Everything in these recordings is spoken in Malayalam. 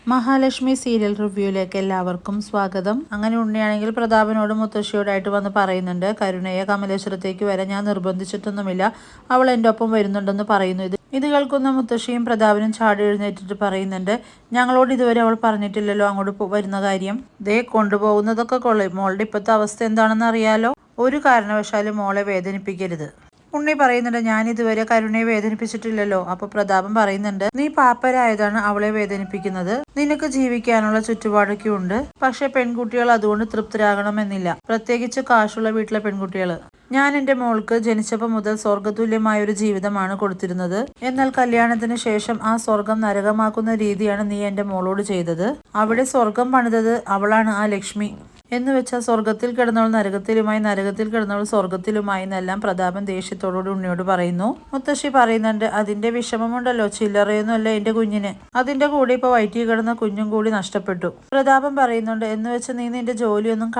മഹാലക്ഷ്മി സീരിയൽ റിവ്യൂയിലേക്ക് എല്ലാവർക്കും സ്വാഗതം. അങ്ങനെ ഉണ്ണിയാണെങ്കിൽ പ്രതാപനോടും മുത്തശ്ശിയോടായിട്ട് വന്ന് പറയുന്നുണ്ട്, കരുണയെ കമലേശ്വരത്തേക്ക് വരെ ഞാൻ നിർബന്ധിച്ചിട്ടൊന്നുമില്ല, അവൾ എൻ്റെ ഒപ്പം വരുന്നുണ്ടെന്ന് പറയുന്നു. ഇത് കേൾക്കുന്ന മുത്തശ്ശിയും പ്രതാപനും ചാടി എഴുന്നേറ്റിട്ട് പറയുന്നുണ്ട്, ഞങ്ങളോട് ഇതുവരെ അവൾ പറഞ്ഞിട്ടില്ലല്ലോ അങ്ങോട്ട് വരുന്ന കാര്യം. ദേ കൊണ്ടുപോകുന്നതൊക്കെ കൊള്ളി, മോളുടെ ഇപ്പോഴത്തെ അവസ്ഥ എന്താണെന്ന് അറിയാലോ, ഒരു കാരണവശാലും മോളെ വേദനിപ്പിക്കരുത്. ഉണ്ണി പറയുന്നുണ്ട്, ഞാൻ ഇതുവരെ കരുണയെ വേദനിപ്പിച്ചിട്ടില്ലല്ലോ. അപ്പൊ പ്രതാപൻ പറയുന്നുണ്ട്, നീ പാപ്പരായതാണ് അവളെ വേദനിപ്പിക്കുന്നത്. നിനക്ക് ജീവിക്കാനുള്ള ചുറ്റുപാടൊക്കെ ഉണ്ട്. പക്ഷെ പെൺകുട്ടികൾ അതുകൊണ്ട് തൃപ്തരാകണമെന്നില്ല, പ്രത്യേകിച്ച് കാശുള്ള വീട്ടിലെ പെൺകുട്ടികൾ. ഞാൻ എൻ്റെ മോൾക്ക് ജനിച്ചപ്പോൾ മുതൽ സ്വർഗതുല്യമായ ഒരു ജീവിതമാണ് കൊടുത്തിരുന്നത്. എന്നാൽ കല്യാണത്തിന് ശേഷം ആ സ്വർഗം നരകമാക്കുന്ന രീതിയാണ് നീ എൻ്റെ മോളോട് ചെയ്തത്. അവിടെ സ്വർഗം പണിതത് അവളാണ്, ആ ലക്ഷ്മി. എന്ന് വെച്ചാൽ സ്വർഗത്തിൽ കിടന്നവൾ നരകത്തിലുമായി, നരകത്തിൽ കിടന്നവൾ സ്വർഗത്തിലുമായി എന്നെല്ലാം പ്രതാപൻ ദേഷ്യത്തോടുകൂടി ഉണ്ണിയോട് പറയുന്നു. മുത്തശ്ശി പറയുന്നുണ്ട്, അതിന്റെ വിഷമമുണ്ടല്ലോ, ചില്ലറയൊന്നുമല്ല എന്റെ കുഞ്ഞിന്. അതിന്റെ കൂടെ ഇപ്പൊ വയറ്റിൽ കിടന്ന കുഞ്ഞും കൂടി നഷ്ടപ്പെട്ടു. പ്രതാപൻ പറയുന്നുണ്ട്, എന്ന് വെച്ച് നീ നിന്റെ ജോലിയൊന്നും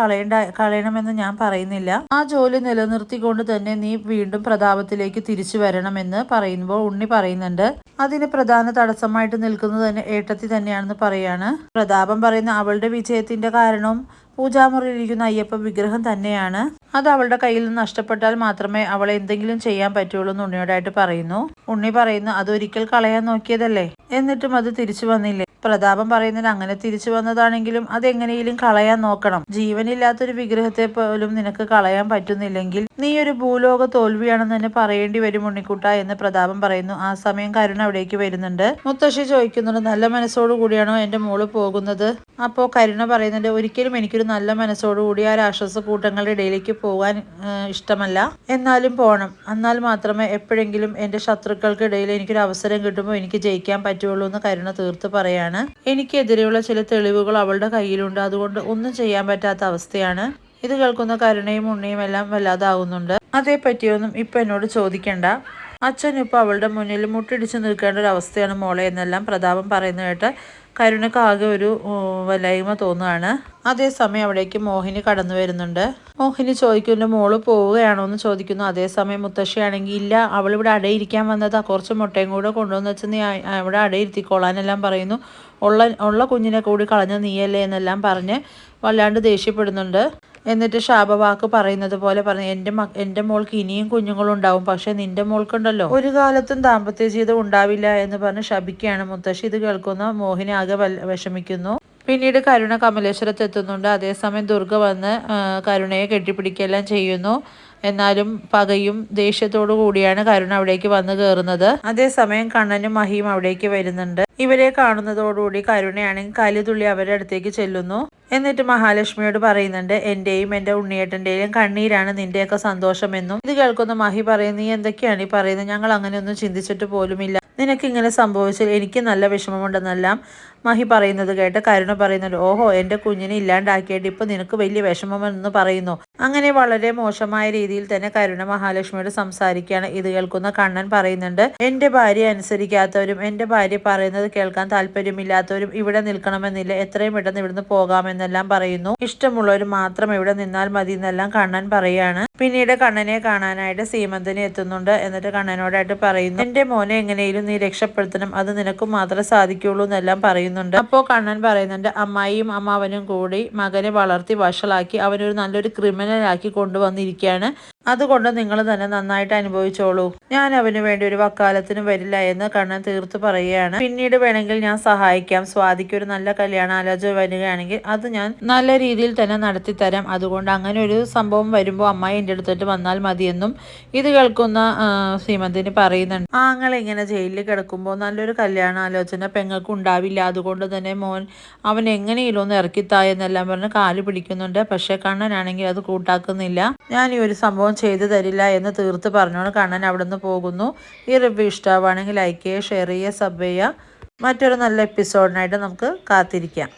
കളയണമെന്ന് ഞാൻ പറയുന്നില്ല. ആ ജോലി നിലനിർത്തിക്കൊണ്ട് തന്നെ നീ വീണ്ടും പ്രതാപത്തിലേക്ക് തിരിച്ചു വരണമെന്ന് പറയുമ്പോൾ ഉണ്ണി പറയുന്നുണ്ട്, അതിന് പ്രധാന തടസ്സമായിട്ട് നിൽക്കുന്നത് തന്നെ ഏട്ടത്തി തന്നെയാണെന്ന് പറയാണ്. പ്രതാപൻ പറയുന്ന അവളുടെ വിജയത്തിന്റെ കാരണവും പൂജാമുറിയിലിരിക്കുന്ന അയ്യപ്പ വിഗ്രഹം തന്നെയാണ്. അത് അവളുടെ കയ്യിൽ നിന്ന് നഷ്ടപ്പെട്ടാൽ മാത്രമേ അവളെ എന്തെങ്കിലും ചെയ്യാൻ പറ്റുള്ളൂ എന്ന് ഉണ്ണിയോടായിട്ട് പറയുന്നു. ഉണ്ണി പറയുന്നു, അതൊരിക്കൽ കളയാൻ നോക്കിയതല്ലേ, എന്നിട്ടും അത് തിരിച്ചു വന്നില്ലേ. പ്രതാപൻ പറയുന്നത്, അങ്ങനെ തിരിച്ചു വന്നതാണെങ്കിലും അതെങ്ങനെയും കളയാൻ നോക്കണം. ജീവനില്ലാത്തൊരു വിഗ്രഹത്തെ പോലും നിനക്ക് കളയാൻ പറ്റുന്നില്ലെങ്കിൽ നീ ഒരു ഭൂലോക തോൽവിയാണെന്ന് തന്നെ പറയേണ്ടി വരും ഉണ്ണിക്കുട്ട എന്ന് പ്രതാപൻ പറയുന്നു. ആ സമയം കരുണ അവിടേക്ക് വരുന്നുണ്ട്. മുത്തശ്ശി ചോദിക്കുന്നുണ്ട്, നല്ല മനസ്സോടു കൂടിയാണോ എൻ്റെ മോള് പോകുന്നത്? അപ്പോൾ കരുണ പറയുന്നുണ്ട്, ഒരിക്കലും എനിക്കൊരു നല്ല മനസ്സോടുകൂടി ആ രാക്ഷസ കൂട്ടങ്ങളുടെ ഇടയിലേക്ക് പോകാൻ ഇഷ്ടമല്ല. എന്നാലും പോകണം. എന്നാൽ മാത്രമേ എപ്പോഴെങ്കിലും എൻ്റെ ശത്രുക്കൾക്കിടയിൽ എനിക്കൊരു അവസരം കിട്ടുമ്പോൾ എനിക്ക് ജയിക്കാൻ പറ്റുള്ളൂ എന്ന് കരുണ തീർത്ത് പറയാണ്. എനിക്കെതിരെയുള്ള ചില തെളിവുകൾ അവളുടെ കയ്യിലുണ്ട്, അതുകൊണ്ട് ഒന്നും ചെയ്യാൻ പറ്റാത്ത അവസ്ഥയാണ്. ഇത് കേൾക്കുന്ന കരുണയും ഉണ്ണിയും എല്ലാം വല്ലാതാവുന്നുണ്ട്. അതേപ്പറ്റിയൊന്നും ഇപ്പൊ എന്നോട് ചോദിക്കണ്ട. അച്ഛൻ ഇപ്പൊ അവളുടെ മുന്നിൽ മുട്ടിടിച്ച് നിൽക്കേണ്ട ഒരു അവസ്ഥയാണ് മോളെ എന്നെല്ലാം പ്രതാപൻ പറയുന്ന കേട്ട് കരുണക്ക് ആകെ ഒരു വല്ലായ്മ തോന്നുകയാണ്. അതേസമയം അവിടേക്ക് മോഹിനി കടന്നു വരുന്നുണ്ട്. മോഹിനി ചോദിക്കുന്നു, മോള് പോവുകയാണോ എന്ന് ചോദിക്കുന്നു. അതേസമയം മുത്തശ്ശിയാണെങ്കിൽ, ഇല്ല, അവളിവിടെ അടയിരിക്കാൻ വന്നതാ, കുറച്ച് മുട്ടയും കൂടെ കൊണ്ടുവന്ന് വെച്ച് നീ അവിടെ അടയിരുത്തിക്കോളാനെല്ലാം പറയുന്നു. ഉള്ള കുഞ്ഞിനെ കൂടി കളഞ്ഞ നീയല്ലേ എന്നെല്ലാം പറഞ്ഞ് വല്ലാണ്ട് ദേഷ്യപ്പെടുന്നുണ്ട്. എന്നിട്ട് ശാപവാക്ക് പറയുന്നത് പോലെ പറഞ്ഞു, എൻ്റെ മോൾക്ക് ഇനിയും കുഞ്ഞുങ്ങളുണ്ടാവും, പക്ഷെ നിന്റെ മോൾക്കുണ്ടല്ലോ ഒരു കാലത്തും ദാമ്പത്യ ജീവിതം ഉണ്ടാവില്ല എന്ന് പറഞ്ഞ് ശപിക്കുകയാണ് മുത്തശ്ശി. ഇത് കേൾക്കുന്ന മോഹിനി ആകെ വിഷമിക്കുന്നു. പിന്നീട് കരുണ കമലേശ്വരത്ത് എത്തുന്നുണ്ട്. അതേസമയം ദുർഗ വന്ന് കരുണയെ കെട്ടിപ്പിടിക്കുകയെല്ലാം ചെയ്യുന്നു. എന്നാലും പകയും ദേഷ്യത്തോടു കൂടിയാണ് കരുണ അവിടേക്ക് വന്ന് കയറുന്നത്. അതേസമയം കണ്ണനും മഹിയും അവിടേക്ക് വരുന്നുണ്ട്. ഇവരെ കാണുന്നതോടുകൂടി കരുണയാണെങ്കിൽ കലിതുള്ളി അവരുടെ അടുത്തേക്ക് ചെല്ലുന്നു. എന്നിട്ട് മഹാലക്ഷ്മിയോട് പറയുന്നുണ്ട്, എന്റെയും എൻ്റെ ഉണ്ണിയേട്ടൻ്റെയും കണ്ണീരാണ് നിന്റെയൊക്കെ സന്തോഷമെന്നും. ഇത് കേൾക്കുന്ന മഹി പറയും, നീ എന്തൊക്കെയാണ് ഈ പറയുന്നത്, ഞങ്ങൾ അങ്ങനെയൊന്നും ചിന്തിച്ചിട്ട് പോലുമില്ല, നിനക്കിങ്ങനെ സംഭവിച്ചാൽ എനിക്ക് നല്ല വിഷമമുണ്ടെന്നെല്ലാം മഹി പറയുന്നത് കേട്ട് കരുണ പറയുന്നുണ്ട്, ഓഹോ, എൻ്റെ കുഞ്ഞിനെ ഇല്ലാണ്ടാക്കിയിട്ട് ഇപ്പൊ നിനക്ക് വലിയ വിഷമമെന്ന് പറയുന്നു. അങ്ങനെ വളരെ മോശമായ രീതിയിൽ തന്നെ കരുണ മഹാലക്ഷ്മിയോട് സംസാരിക്കുകയാണ്. ഇത് കേൾക്കുന്ന കണ്ണൻ പറയുന്നുണ്ട്, എൻ്റെ ഭാര്യ അനുസരിക്കാത്തവരും എൻ്റെ ഭാര്യ പറയുന്നത് കേൾക്കാൻ താല്പര്യമില്ലാത്തവരും ഇവിടെ നിൽക്കണമെന്നില്ല, എത്രയും പെട്ടെന്ന് ഇവിടുന്ന് പോകാമെന്നെല്ലാം പറയുന്നു. ഇഷ്ടമുള്ളവർ മാത്രം ഇവിടെ നിന്നാൽ മതി എന്നെല്ലാം കണ്ണൻ പറയാണ്. പിന്നീട് കണ്ണനെ കാണാനായിട്ട് സീമന്തിനെ എത്തുന്നുണ്ട്. എന്നിട്ട് കണ്ണനോടായിട്ട് പറയുന്നു, എൻ്റെ മോനെ എങ്ങനെയും നീ രക്ഷപ്പെടുത്തണം, അത് നിനക്ക് മാത്രമേ സാധിക്കുള്ളൂ എന്നെല്ലാം പറയുന്നുണ്ട്. അപ്പോൾ കണ്ണൻ പറയുന്നുണ്ട്, അമ്മായിയും അമ്മാവനും കൂടി മകനെ വളർത്തി വഷളാക്കി അവനൊരു നല്ലൊരു ക്രിമിനലാക്കി കൊണ്ടുവന്നിരിക്കുകയാണ്. അതുകൊണ്ട് നിങ്ങൾ തന്നെ നന്നായിട്ട് അനുഭവിച്ചോളൂ, ഞാൻ അവന് വേണ്ടി ഒരു വക്കാലത്തിനും വരില്ല എന്ന് കണ്ണൻ തീർത്ത് പറയുകയാണ്. പിന്നീട് വേണമെങ്കിൽ ഞാൻ സഹായിക്കാം, സ്വാതിക്ക് ഒരു നല്ല കല്യാണാലോചന വരികയാണെങ്കിൽ അത് ഞാൻ നല്ല രീതിയിൽ തന്നെ നടത്തി തരാം, അതുകൊണ്ട് അങ്ങനെ ഒരു സംഭവം വരുമ്പോൾ അമ്മായി എൻ്റെ അടുത്തിട്ട് വന്നാൽ മതിയെന്നും ഇത് കേൾക്കുന്ന സീമന്തിന് പറയുന്നുണ്ട്. ആങ്ങൾ ഇങ്ങനെ ജയിലിൽ കിടക്കുമ്പോൾ നല്ലൊരു കല്യാണാലോചന പെങ്ങൾക്ക് ഉണ്ടാവില്ല, അതുകൊണ്ട് തന്നെ മോൻ അവൻ എങ്ങനെയും ഒന്ന് ഇറക്കിത്തായെന്നെല്ലാം പറഞ്ഞ് കാല് പിടിക്കുന്നുണ്ട്. പക്ഷെ കണ്ണനാണെങ്കിൽ അത് കൂട്ടാക്കുന്നില്ല. ഞാൻ ഈ ഒരു സംഭവം ചെയ്തു തരില്ല എന്ന് തീർത്ത് പറഞ്ഞോണ്ട് കണ്ണൻ അവിടെ നിന്ന് പോകുന്നു. ഈ റിവ്യൂ ഇഷ്ടമാവുകയാണെങ്കിൽ ലൈക്ക് ചെയ്യുക, ഷെയർ ചെയ്യുക, സബ് ചെയ്യുക. മറ്റൊരു നല്ല എപ്പിസോഡിനായിട്ട് നമുക്ക് കാത്തിരിക്കാം.